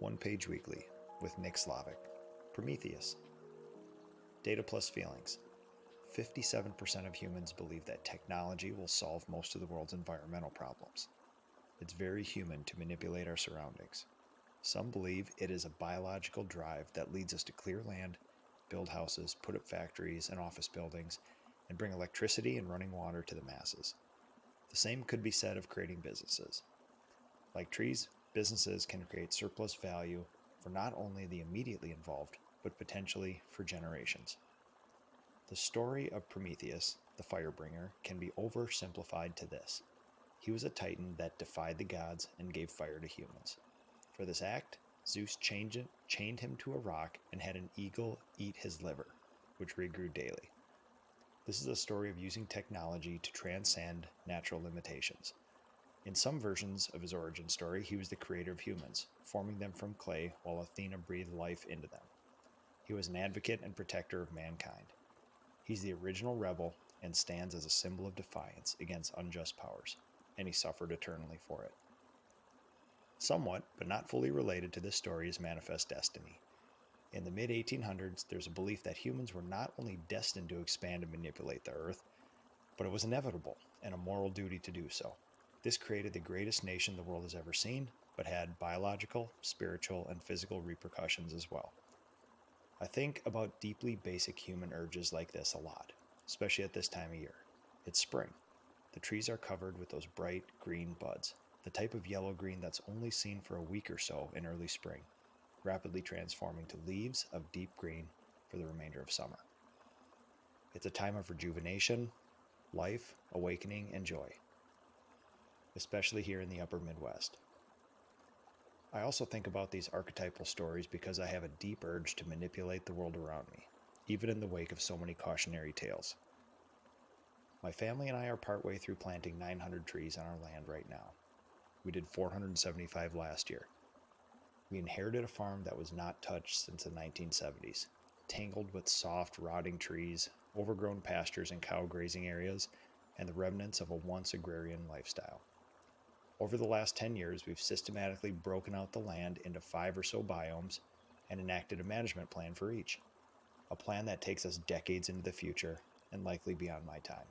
One Page Weekly with Nick Slavik. Prometheus. Data plus feelings. 57% of humans believe that technology will solve most of the world's environmental problems. It's very human to manipulate our surroundings. Some believe it is a biological drive that leads us to clear land, build houses, put up factories and office buildings, and bring electricity and running water to the masses. The same could be said of creating businesses. Like trees, businesses can create surplus value for not only the immediately involved, but potentially for generations. The story of Prometheus, the firebringer, can be oversimplified to this. He was a titan that defied the gods and gave fire to humans. For this act, Zeus chained him to a rock and had an eagle eat his liver, which regrew daily. This is a story of using technology to transcend natural limitations. In some versions of his origin story, he was the creator of humans, forming them from clay while Athena breathed life into them. He was an advocate and protector of mankind. He's the original rebel and stands as a symbol of defiance against unjust powers, and he suffered eternally for it. Somewhat, but not fully related to this story, is manifest destiny. In the mid-1800s, there's a belief that humans were not only destined to expand and manipulate the earth, but it was inevitable and a moral duty to do so. This created the greatest nation the world has ever seen, but had biological, spiritual, and physical repercussions as well. I think about deeply basic human urges like this a lot, especially at this time of year. It's spring. The trees are covered with those bright green buds, the type of yellow-green that's only seen for a week or so in early spring, rapidly transforming to leaves of deep green for the remainder of summer. It's a time of rejuvenation, life, awakening, and joy, especially here in the upper Midwest. I also think about these archetypal stories because I have a deep urge to manipulate the world around me, even in the wake of so many cautionary tales. My family and I are partway through planting 900 trees on our land right now. We did 475 last year. We inherited a farm that was not touched since the 1970s, tangled with soft, rotting trees, overgrown pastures and cow grazing areas, and the remnants of a once agrarian lifestyle. Over the last 10 years, we've systematically broken out the land into 5 or so biomes and enacted a management plan for each, a plan that takes us decades into the future and likely beyond my time.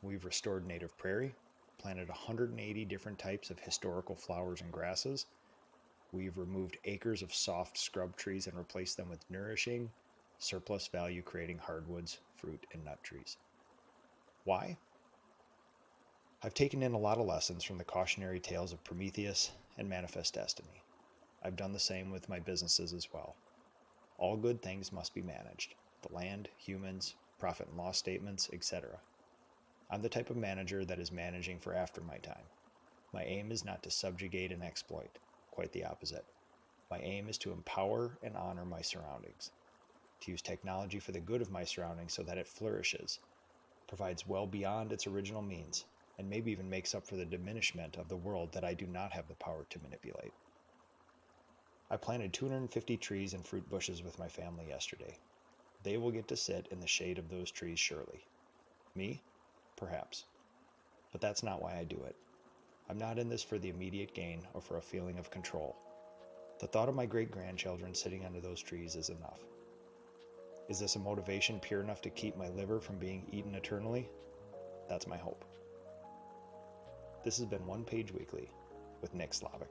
We've restored native prairie, planted 180 different types of historical flowers and grasses. We've removed acres of soft scrub trees and replaced them with nourishing, surplus value creating hardwoods, fruit, and nut trees. Why? I've taken in a lot of lessons from the cautionary tales of Prometheus and manifest destiny. I've done the same with my businesses as well. All good things must be managed: the land, humans, profit and loss statements, etc. I'm the type of manager that is managing for after my time. My aim is not to subjugate and exploit, quite the opposite. My aim is to empower and honor my surroundings, to use technology for the good of my surroundings so that it flourishes, provides well beyond its original means, and maybe even makes up for the diminishment of the world that I do not have the power to manipulate. I planted 250 trees and fruit bushes with my family yesterday. They will get to sit in the shade of those trees surely. Me? Perhaps. But that's not why I do it. I'm not in this for the immediate gain or for a feeling of control. The thought of my great-grandchildren sitting under those trees is enough. Is this a motivation pure enough to keep my liver from being eaten eternally? That's my hope. This has been One Page Weekly with Nick Slavik.